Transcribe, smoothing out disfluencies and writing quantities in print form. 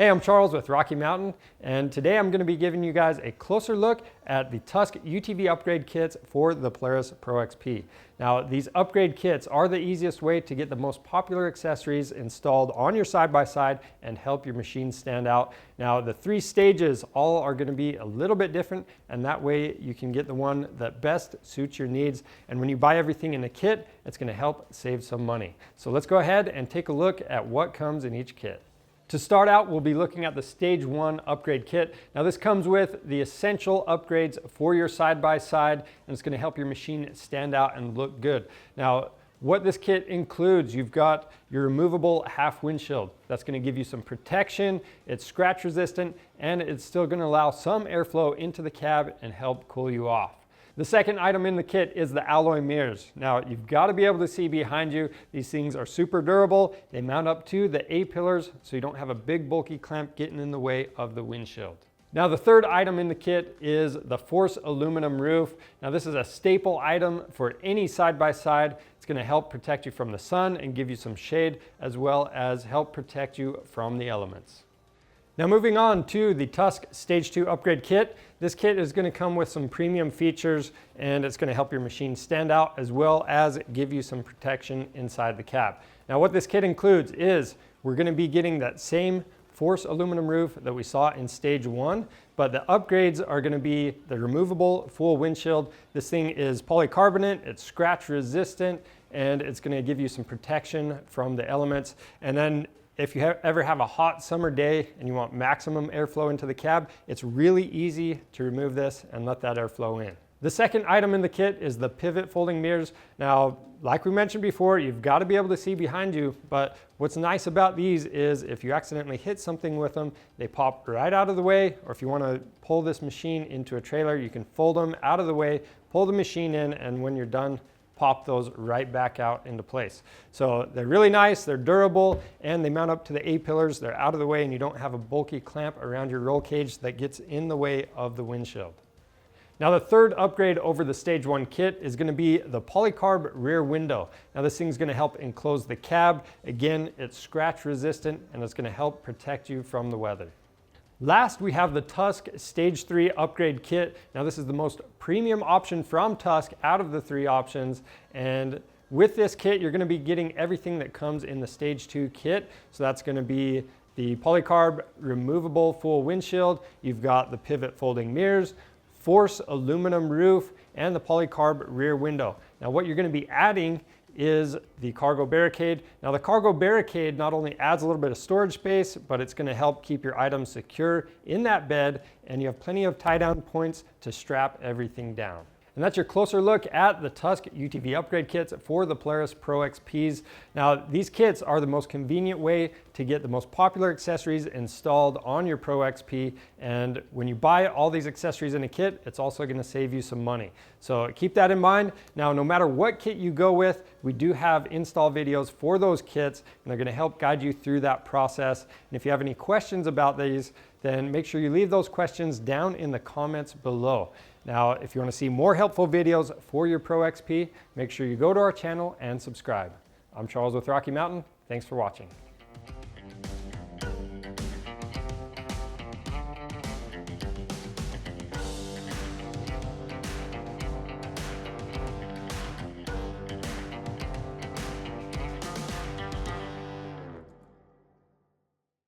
Hey, I'm Charles with Rocky Mountain, and today I'm going to be giving you guys a closer look at the Tusk UTV upgrade kits for the Polaris Pro XP. Now, these upgrade kits are the easiest way to get the most popular accessories installed on your side-by-side and help your machine stand out. Now, the 3 stages all are going to be a little bit different, and that way you can get the one that best suits your needs. And when you buy everything in a kit, it's going to help save some money. So let's go ahead and take a look at what comes in each kit. To start out, we'll be looking at the Stage 1 upgrade kit. Now this comes with the essential upgrades for your side-by-side, and it's going to help your machine stand out and look good. Now, what this kit includes, you've got your removable half windshield. That's going to give you some protection, it's scratch resistant, and it's still going to allow some airflow into the cab and help cool you off. The second item in the kit is the alloy mirrors. Now, you've got to be able to see behind you. These things are super durable. They mount up to the A-pillars, so you don't have a big bulky clamp getting in the way of the windshield. Now, the third item in the kit is the Force aluminum roof. Now, this is a staple item for any side-by-side. It's going to help protect you from the sun and give you some shade, as well as help protect you from the elements. Now moving on to the Tusk Stage 2 upgrade kit. This kit is going to come with some premium features, and it's going to help your machine stand out as well as give you some protection inside the cab. Now what this kit includes is we're going to be getting that same Force aluminum roof that we saw in Stage 1, but the upgrades are going to be the removable full windshield. This thing is polycarbonate, it's scratch resistant, and it's going to give you some protection from the elements. And then if you ever have a hot summer day and you want maximum airflow into the cab, it's really easy to remove this and let that airflow in. The second item in the kit is the pivot folding mirrors. Now, like we mentioned before, you've got to be able to see behind you, but what's nice about these is if you accidentally hit something with them, they pop right out of the way, or if you want to pull this machine into a trailer, you can fold them out of the way, pull the machine in, and when you're done, pop those right back out into place. So they're really nice, they're durable, and they mount up to the A-pillars. They're out of the way and you don't have a bulky clamp around your roll cage that gets in the way of the windshield. Now the third upgrade over the Stage 1 kit is going to be the polycarb rear window. Now this thing's going to help enclose the cab. Again, it's scratch resistant and it's going to help protect you from the weather. Last, we have the Tusk Stage 3 upgrade kit. Now this is the most premium option from Tusk out of the 3 options, and with this kit you're going to be getting everything that comes in the Stage 2 kit. So that's going to be the polycarb removable full windshield, you've got the pivot folding mirrors, Force aluminum roof, and the polycarb rear window. Now what you're going to be adding is the cargo barricade. Now the cargo barricade not only adds a little bit of storage space, but it's going to help keep your items secure in that bed, and you have plenty of tie down points to strap everything down. And that's your closer look at the Tusk UTV upgrade kits for the Polaris Pro XPs. Now these kits are the most convenient way to get the most popular accessories installed on your Pro XP, and when you buy all these accessories in a kit, it's also going to save you some money. So keep that in mind. Now no matter what kit you go with, we do have install videos for those kits, and they're going to help guide you through that process. And if you have any questions about these, then make sure you leave those questions down in the comments below. Now, if you want to see more helpful videos for your Pro XP, make sure you go to our channel and subscribe. I'm Charles with Rocky Mountain. Thanks for watching.